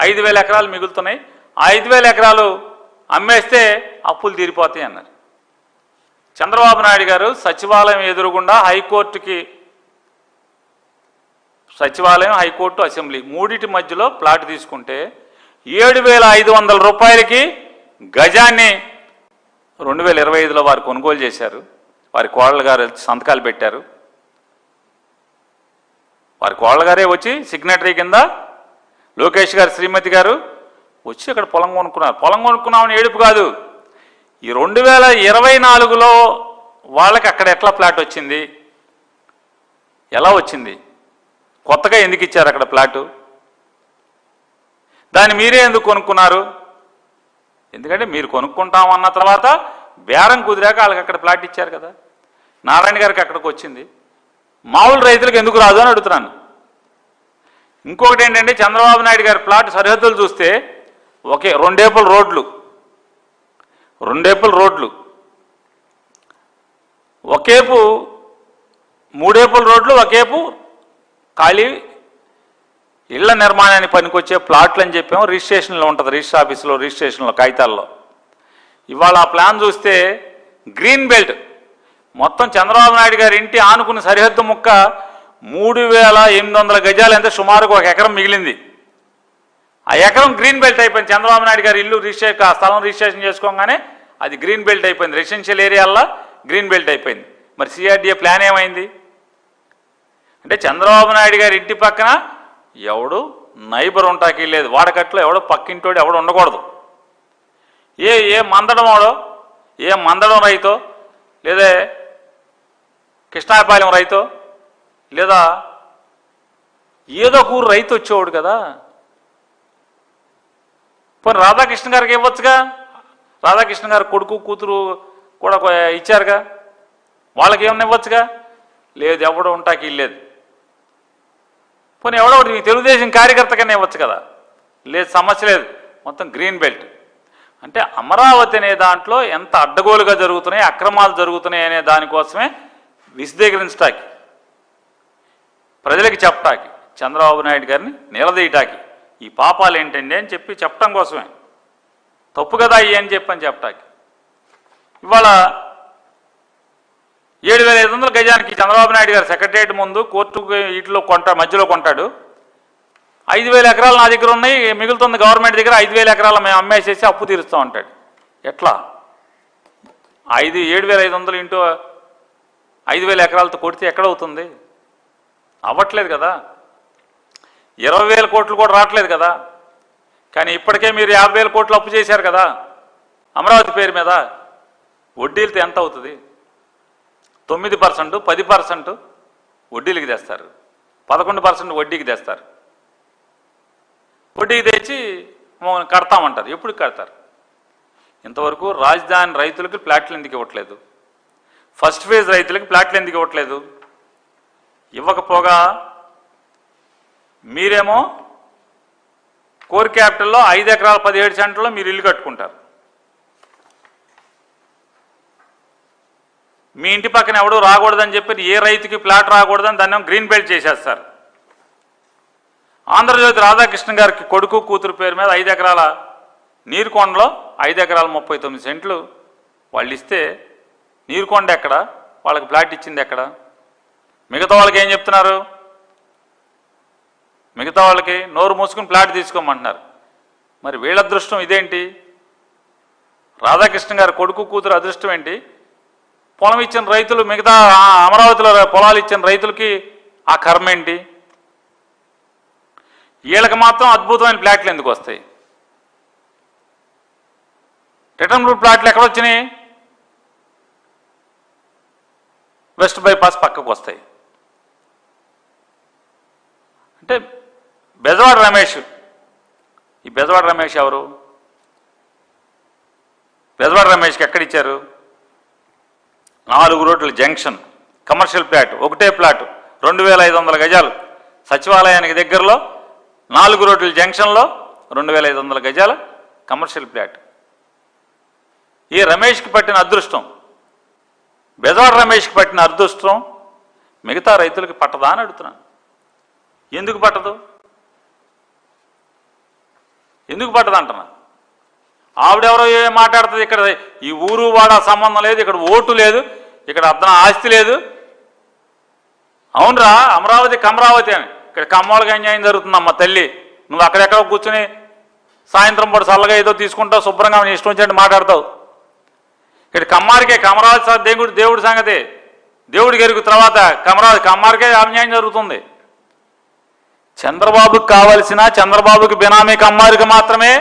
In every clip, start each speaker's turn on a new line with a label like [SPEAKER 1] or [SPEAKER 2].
[SPEAKER 1] 5,000 ఎకరాలు మిగులుతున్నాయి. ఆ 5,000 ఎకరాలు అమ్మేస్తే అప్పులు తీరిపోతాయి అన్నారు. చంద్రబాబు నాయుడు గారు సచివాలయం ఎదురుగుండా హైకోర్టుకి, సచివాలయం, హైకోర్టు, అసెంబ్లీ మూడింటి మధ్యలో ప్లాట్ తీసుకుంటే 7,500 రూపాయలకి గజాన్ని 2025లో వారు కొనుగోలు చేశారు. వారి కోళ్ళ గారు సంతకాలు పెట్టారు. వారి కోళ్ళ గారే వచ్చి సిగ్నేటరీ కింద లోకేష్ గారు, శ్రీమతి గారు వచ్చి అక్కడ పొలం కొనుక్కున్నారు. పొలం కొనుక్కున్నామని ఏడుపు కాదు. ఈ 2024లో వాళ్ళకి అక్కడ ఎట్లా ప్లాట్ వచ్చింది, ఎలా వచ్చింది, కొత్తగా ఎందుకు ఇచ్చారు అక్కడ ప్లాటు, దాన్ని మీరే ఎందుకు కొనుక్కున్నారు? ఎందుకంటే మీరు కొనుక్కుంటామన్న తర్వాత బేరం కుదిరాక వాళ్ళకి అక్కడ ప్లాట్ ఇచ్చారు కదా. నారాయణ గారికి అక్కడికి వచ్చింది, మామూలు రైతులకు ఎందుకు రాదు అని అడుగుతున్నాను. ఇంకొకటి ఏంటంటే చంద్రబాబు నాయుడు గారి ప్లాట్ సరిహద్దులు చూస్తే ఒకే 2 ఏపుల రోడ్లు, 2 ఏపుల రోడ్లు, ఒకేపు 3 ఏపుల రోడ్లు, ఒకేపు ఖాళీ ఇళ్ల నిర్మాణానికి పనికొచ్చే ప్లాట్లు అని చెప్పాము. రిజిస్ట్రేషన్లో ఉంటుంది, రిజిస్టర్ ఆఫీసులో, రిజిస్ట్రేషన్లో, కాగితాల్లో. ఇవాళ ఆ ప్లాన్ చూస్తే గ్రీన్ బెల్ట్ మొత్తం చంద్రబాబు నాయుడు గారి ఇంటి ఆనుకున్న సరిహద్దు ముక్క 3,800 గజాలు, అంటే సుమారుగా 1 ఎకరం మిగిలింది. ఆ ఎకరం గ్రీన్ బెల్ట్ అయిపోయింది. చంద్రబాబు నాయుడు గారి ఇల్లు రిజిస్ట్రేషన్, ఆ స్థలం రిజిస్ట్రేషన్ చేసుకోగానే అది గ్రీన్ బెల్ట్ అయిపోయింది. రెసిడెన్షియల్ ఏరియాల్లో గ్రీన్ బెల్ట్ అయిపోయింది. మరి సిఆర్డీఏ ప్లాన్ ఏమైంది అంటే చంద్రబాబు నాయుడు గారి ఇంటి పక్కన ఎవడు నైబర్ ఉంటాకి లేదు, వాడకట్లో ఎవడో పక్కింటోడు ఎవడు ఉండకూడదు. ఏ మందడం వాడో, ఏ మందడం రైతో, లేదా కృష్ణాపాలెం రైతో, లేదా ఏదో కూరు రైతు వచ్చేవాడు కదా. పోనీ రాధాకృష్ణ గారికి ఇవ్వచ్చుగా, రాధాకృష్ణ గారు కొడుకు కూతురు కూడా ఇచ్చారుగా, వాళ్ళకి ఏమన్నా ఇవ్వచ్చుగా. లేదు, ఎవడో ఉంటాకి లేదు. పోనీ ఎవడో తెలుగుదేశం కార్యకర్త కన్నా ఇవ్వచ్చు కదా. లేదు, సమస్య లేదు, మొత్తం గ్రీన్ బెల్ట్. అంటే అమరావతి అనే దాంట్లో ఎంత అడ్డగోలుగా జరుగుతున్నాయి, అక్రమాలు జరుగుతున్నాయి అనే దానికోసమే విశదీకరించటానికి, ప్రజలకి చెప్పటానికి, చంద్రబాబు నాయుడు గారిని నిలదీయటానికి, ఈ పాపాలు ఏంటండి అని చెప్పి చెప్పడం కోసమే, తప్పు కదా అయ్యి అని చెప్పటానికి. ఇవాళ 7,500 గజానికి చంద్రబాబు నాయుడు గారు సెక్రటరియట్ ముందు కోర్టు వీటిలో మధ్యలో కొంటాడు. 5,000 ఎకరాలు నా దగ్గర ఉన్నాయి, మిగులుతుంది గవర్నమెంట్ దగ్గర, 5,000 ఎకరాలు మేము అమ్మేసేసి అప్పు తీరుస్తాం అంటాడు. ఎట్లా? 7,500 ఇంటూ 5,000 ఎకరాలతో కొడితే ఎక్కడవుతుంది? అవ్వట్లేదు కదా. 20,000 కోట్లు కూడా రావట్లేదు కదా. కానీ ఇప్పటికే మీరు 50,000 కోట్లు అప్పు చేశారు కదా అమరావతి పేరు మీద. వడ్డీలతో ఎంత అవుతుంది? 9%, 10% వడ్డీలకి తెస్తారు, 11% వడ్డీకి తెస్తారు. వడ్డీకి తెచ్చి కడతామంటారు. ఎప్పుడు కడతారు? ఇంతవరకు రాజధాని రైతులకు ప్లాట్లు ఎందుకు ఇవ్వట్లేదు? ఫస్ట్ ఫేజ్ రైతులకు ప్లాట్లు ఎందుకు ఇవ్వట్లేదు? ఇవ్వకపోగా మీరేమో కోర్ క్యాపిటల్లో 5 ఎకరాల 17 సెంటర్లో మీరు ఇల్లు కట్టుకుంటారు. మీ ఇంటి పక్కన ఎవడో రాకూడదని చెప్పి ఏ రైతుకి ప్లాట్ రాకూడదని దాన్ని గ్రీన్ బెల్ట్ చేసేస్తారు. ఆంధ్రజ్యోతి రాధాకృష్ణ గారికి కొడుకు కూతురు పేరు మీద 5 ఎకరాల నీరుకొండలో 5 ఎకరాల 39 సెంట్లు వాళ్ళు ఇస్తే, నీరుకొండ ఎక్కడ? వాళ్ళకి ప్లాట్ ఇచ్చింది ఎక్కడ? మిగతా వాళ్ళకి ఏం చెప్తున్నారు? మిగతా వాళ్ళకి నోరు మూసుకుని ప్లాట్ తీసుకోమంటున్నారు. మరి వీళ్ళ అదృష్టం ఇదేంటి? రాధాకృష్ణ గారి కొడుకు కూతురు అదృష్టం ఏంటి? పొలం ఇచ్చిన రైతులు, మిగతా అమరావతిలో పొలాలు ఇచ్చిన రైతులకి ఆ కర్మ ఏంటి? వీళ్ళకి మాత్రం అద్భుతమైన ప్లాట్లు ఎందుకు వస్తాయి? రిటర్న్ రూట్ ప్లాట్లు ఎక్కడ వచ్చినాయి? వెస్ట్ బైపాస్ పక్కకు వస్తాయి. అంటే బెజవాడ రమేష్, ఈ బెజవాడ రమేష్ ఎవరు? బెజవాడ రమేష్కి ఎక్కడిచ్చారు? 4 రోడ్ల జంక్షన్ కమర్షియల్ ప్లాట్, ఒకటే ప్లాట్ 2,500 గజాలు సచివాలయానికి దగ్గరలో, 4 రోడ్ల జంక్షన్లో 2,500 గజాల కమర్షియల్ ప్లాట్. ఈ రమేష్కి పట్టిన అదృష్టం, బెజవాడ రమేష్కి పట్టిన అదృష్టం మిగతా రైతులకి పట్టదా అని అడుగుతున్నాను. ఎందుకు పట్టదు? ఎందుకు పట్టదంటున్నా? ఆవిడెవరో ఏం మాట్లాడుతుంది? ఇక్కడ ఈ ఊరు వాడ సంబంధం లేదు, ఇక్కడ ఓటు లేదు, ఇక్కడ అర్థం ఆస్తి లేదు. అవునరా, అమరావతి కమరావతి అని ఇక్కడ కమ్మోళ్ళకి అన్యాయం జరుగుతుందమ్మ తల్లి. నువ్వు అక్కడెక్కడ కూర్చుని సాయంత్రం పూట చల్లగా ఏదో తీసుకుంటావు, శుభ్రంగా నీ ఇష్టం వచ్చినట్టు మాట్లాడతావు. ఇక్కడ కమ్మారికే కమరావతి దేవుడి సంగతి దేవుడికి ఎరుగు. తర్వాత కమ్మారికే అన్యాయం జరుగుతుంది. చంద్రబాబుకి కావలసిన చంద్రబాబుకి బినామీ కమ్మారికి మాత్రమే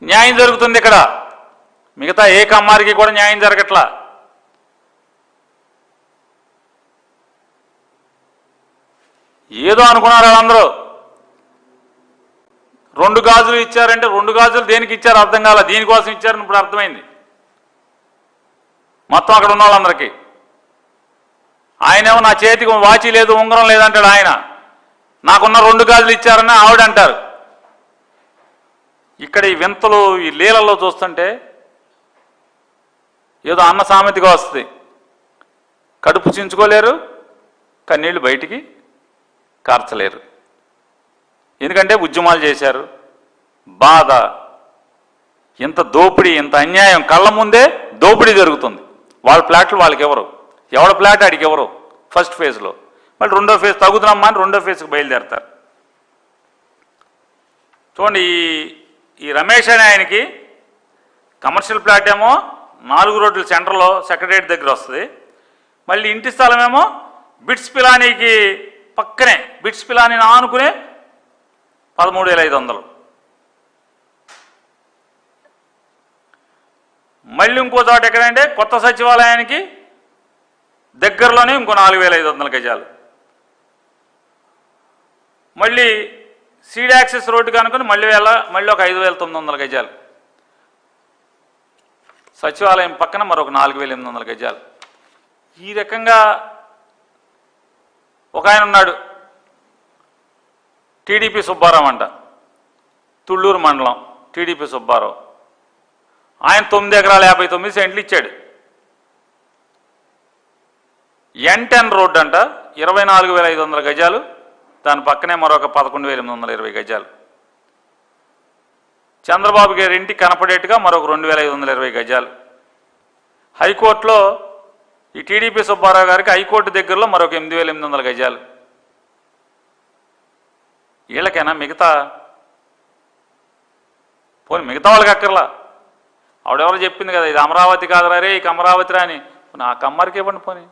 [SPEAKER 1] న్యాయం జరుగుతుంది ఇక్కడ. మిగతా ఏ కమ్మారికి కూడా న్యాయం జరగట్లా. ఏదో అనుకున్నారు వాళ్ళందరూ. 2 గాజులు ఇచ్చారంటే 2 గాజులు దేనికి ఇచ్చారు అర్థం కాల. దీనికోసం ఇచ్చారని ఇప్పుడు అర్థమైంది మొత్తం అక్కడ ఉన్న వాళ్ళందరికీ. ఆయనేమో నా చేతికి వాచి లేదు, ఉంగరం లేదంటాడు ఆయన. నాకున్న 2 గాజులు ఇచ్చారని ఆవిడ అంటారు. ఇక్కడ ఈ వింతలు ఈ లీలల్లో చూస్తుంటే ఏదో అన్న సామెతగా వస్తుంది. కడుపు చించుకోలేరు, కన్నీళ్ళు బయటికి కార్చలేరు. ఎందుకంటే ఉద్యమాలు చేశారు, బాధ, ఇంత దోపిడీ, ఇంత అన్యాయం కళ్ళ ముందే దోపిడీ జరుగుతుంది. వాళ్ళ ఫ్లాట్లు వాళ్ళకి ఎవరు, ఎవడ ఫ్లాట్ ఆడికి ఎవరు ఫస్ట్ ఫేజ్లో. మళ్ళీ 2వ ఫేజ్ తగ్గుతున్నామా అని 2వ ఫేజ్కి బయలుదేరతారు. చూడండి, ఈ రమేష్ అనే ఆయనకి కమర్షియల్ ఫ్లాట్ ఏమో 4 రోడ్ల సెంటర్లో సెక్రటరియట్ దగ్గర వస్తుంది. మళ్ళీ ఇంటి స్థలమేమో బిట్స్ పిలానీకి పక్కనే, బిట్స్ పిలానీని ఆనుకునే 13,500. మళ్ళీ ఇంకో చోట ఎక్కడంటే కొత్త సచివాలయానికి దగ్గరలోనే ఇంకో 4,500 గజాలు. మళ్ళీ సీడ్ యాక్సెస్ రోడ్డుకి అనుకుని మళ్ళీ ఒక 5,900 గజాలు. సచివాలయం పక్కన మరొక 4,800 గజాలు. ఈ రకంగా ఒక ఆయన ఉన్నాడు, టీడీపీ సుబ్బారావు అంట, తుళ్ళూరు మండలం టీడీపీ సుబ్బారావు. ఆయన 9 ఎకరాల 59 సెంట్లు ఇచ్చాడు. N10 రోడ్డు అంట, 24,500 గజాలు. దాని పక్కనే మరొక 11,820 గజాలు. చంద్రబాబు గారి ఇంటికి కనపడేట్టుగా మరొక 2,520 గజాలు. హైకోర్టులో ఈ టీడీపీ సుబ్బారావు గారికి హైకోర్టు దగ్గరలో మరొక 8,800 గజాలు. వీళ్ళకైనా మిగతా పోనీ మిగతా వాళ్ళకి అక్కర్లా. ఆవిడెవరో చెప్పింది కదా, ఇది అమరావతి కాదురా రే, ఇక అమరావతి రా అని. ఆ కమ్మరికి ఇవ్వండి పోనీ.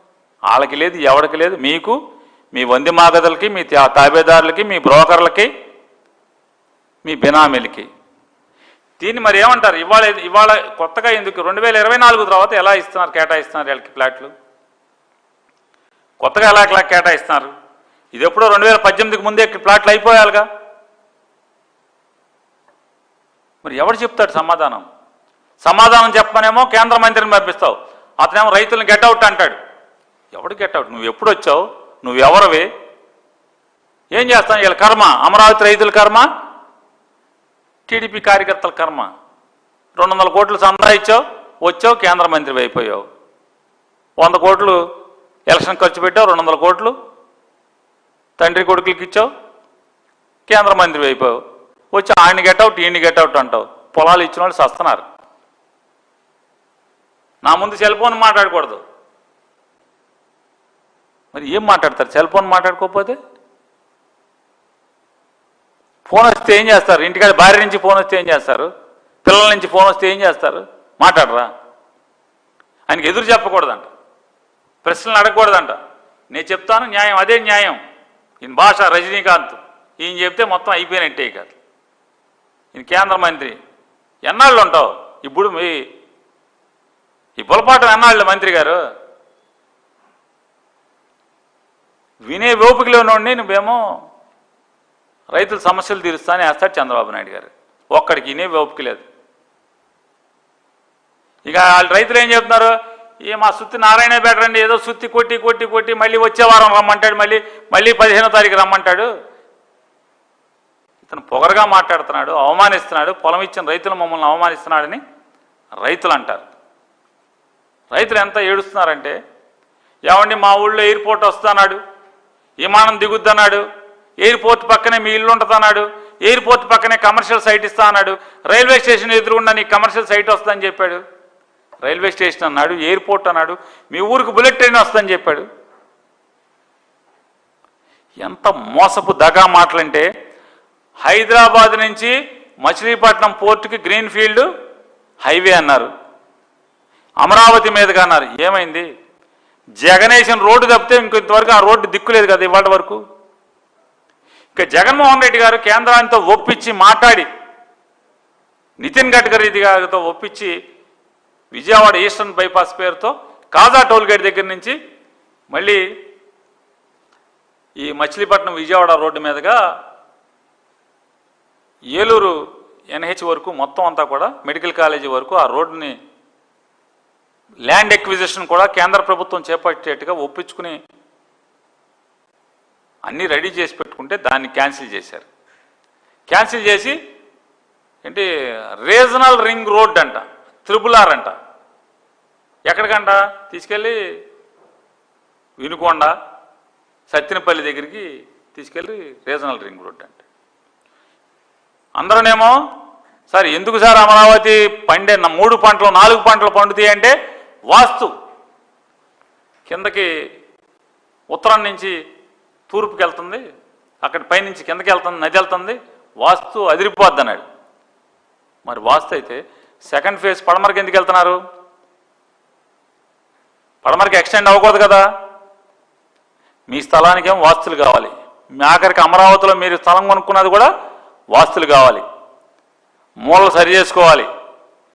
[SPEAKER 1] వాళ్ళకి లేదు, ఎవరికి లేదు. మీకు, మీ వంది మాగదులకి, మీ తాబేదారులకి, మీ బ్రోకర్లకి, మీ బినామీలకి. దీన్ని మరి ఏమంటారు? ఇవాళ కొత్తగా ఎందుకు 2024 తర్వాత ఎలా ఇస్తున్నారు, కేటాయిస్తున్నారు వీళ్ళకి ఫ్లాట్లు? కొత్తగా ఎలా కేటాయిస్తున్నారు? ఇది ఎప్పుడో 2018కి ముందే ఫ్లాట్లు అయిపోయాలిగా. మరి ఎవరు చెప్తాడు సమాధానం? సమాధానం చెప్పనేమో కేంద్ర మంత్రిని పంపిస్తావు, అతనేమో రైతులను గెట్అవుట్ అంటాడు. ఎవడు గెట్అవుట్? నువ్వు ఎప్పుడు వచ్చావు? నువ్వు ఎవరివి? ఏం చేస్తాను? వీళ్ళ కర్మ, అమరావతి రైతుల కర్మ, టీడీపీ కార్యకర్తల కర్మ. 200 కోట్లు సంపాదించావు, వచ్చావు, కేంద్ర మంత్రి అయిపోయావు. 100 కోట్లు ఎలక్షన్ ఖర్చు పెట్టావు, 200 కోట్లు తండ్రి కొడుకులకి ఇచ్చావు, కేంద్ర మంత్రి అయిపోయావు. వచ్చి ఆయన గెట్అవుట్, ఈయన్ని గెట్అవుట్ అంటావు. పొలాలు ఇచ్చిన వాళ్ళు సస్తున్నారు. నా ముందు సెల్ ఫోన్ మాట్లాడకూడదు. మరి ఏం మాట్లాడతారు సెల్ ఫోన్ మాట్లాడుకోకపోతే? ఫోన్ వస్తే ఏం చేస్తారు? ఇంటికాడ భార్య నుంచి ఫోన్ వస్తే ఏం చేస్తారు? పిల్లల నుంచి ఫోన్ వస్తే ఏం చేస్తారు? మాట్లాడరా? ఆయనకి ఎదురు చెప్పకూడదంట, ప్రశ్నలు అడగకూడదంట. నేను చెప్తాను న్యాయం, అదే న్యాయం. ఈయన భాష రజనీకాంత్, ఈయన చెప్తే మొత్తం అయిపోయినట్టే కాదు. ఈయన కేంద్ర మంత్రి. ఎన్నాళ్ళు ఉంటావు? ఇప్పుడు ఈ పొలపాటం ఎన్నాళ్ళు మంత్రి గారు? వినే ఓపికలో నుండి నువ్వేమో రైతుల సమస్యలు తీరుస్తానే వేస్తాడు చంద్రబాబు నాయుడు గారు. ఒక్కడికి వినే ఓపిక లేదు. ఇక వాళ్ళు రైతులు ఏం చెప్తున్నారు? మా సుత్తి నారాయణ బెటరండి, ఏదో సుత్తి కొట్టి కొట్టి కొట్టి మళ్ళీ వచ్చే వారం రమ్మంటాడు, మళ్ళీ 15వ తారీఖు రమ్మంటాడు. ఇతను పొగరగా మాట్లాడుతున్నాడు, అవమానిస్తున్నాడు. పొలం ఇచ్చిన రైతులు మమ్మల్ని అవమానిస్తున్నాడని రైతులు అంటారు. రైతులు ఎంత ఏడుస్తున్నారంటే, ఏమండి మా ఊళ్ళో ఎయిర్పోర్ట్ వస్తున్నాడు, విమానం దిగుద్దన్నాడు, ఎయిర్పోర్ట్ పక్కనే మీ ఇల్లు ఉంటుందన్నాడు, ఎయిర్పోర్ట్ పక్కనే కమర్షియల్ సైట్ ఇస్తా అన్నాడు, రైల్వే స్టేషన్ ఎదురుగుండా నీకు కమర్షియల్ సైట్ వస్తుందని చెప్పాడు. రైల్వే స్టేషన్ అన్నాడు, ఎయిర్పోర్ట్ అన్నాడు, మీ ఊరికి బుల్లెట్ ట్రైన్ వస్తుందని చెప్పాడు. ఎంత మోసపు దగా మాటలంటే, హైదరాబాద్ నుంచి మచిలీపట్నం పోర్టుకి గ్రీన్ ఫీల్డ్ హైవే అన్నారు, అమరావతి మీదుగా అన్నారు. ఏమైంది? జగనేషన్ రోడ్డు తప్పితే ఇంకొంతవరకు ఆ రోడ్డు దిక్కులేదు కదా ఇవాళ వరకు. ఇక జగన్మోహన్ రెడ్డి గారు కేంద్రాంతో ఒప్పించి మాట్లాడి, నితిన్ గడ్కరీ గారితో ఒప్పించి విజయవాడ ఈస్టర్న్ బైపాస్ పేరుతో కాజా టోల్గేట్ దగ్గర నుంచి మళ్ళీ ఈ మచిలీపట్నం విజయవాడ రోడ్డు మీదుగా ఏలూరు ఎన్హెచ్ వరకు మొత్తం అంతా కూడా మెడికల్ కాలేజీ వరకు ఆ రోడ్డుని ల్యాండ్ ఎక్విజిషన్ కూడా కేంద్ర ప్రభుత్వం చేపట్టేట్టుగా ఒప్పించుకుని అన్నీ రెడీ చేసి పెట్టుకుంటే దాన్ని క్యాన్సిల్ చేశారు. క్యాన్సిల్ చేసి ఏంటి రీజనల్ రింగ్ రోడ్ అంట, RRR అంట. ఎక్కడికంట తీసుకెళ్ళి వినుకొండ సత్తినపల్లి దగ్గరికి తీసుకెళ్ళి రీజనల్ రింగ్ రోడ్ అంట. అందరూనేమో సార్ ఎందుకు సార్ అమరావతి పండే 3 పంటలు 4 పంటలు పండుతాయి అంటే, వాస్తు కిందకి ఉత్తరం నుంచి తూర్పుకి వెళ్తుంది, అక్కడ పైనుంచి కిందకి వెళ్తుంది, నది వెళ్తుంది, వాస్తు అదిరిపోద్ది అన్నాడు. మరి వాస్తు అయితే సెకండ్ ఫేజ్ పడమరకి ఎందుకు వెళ్తున్నారు? పడమరకి ఎక్స్టెండ్ అవ్వకూడదు కదా. మీ స్థలానికేమో వాస్తులు కావాలి, మీ ఆఖరికి అమరావతిలో మీరు స్థలం కొనుక్కున్నది కూడా వాస్తులు కావాలి, మూలలు సరి చేసుకోవాలి.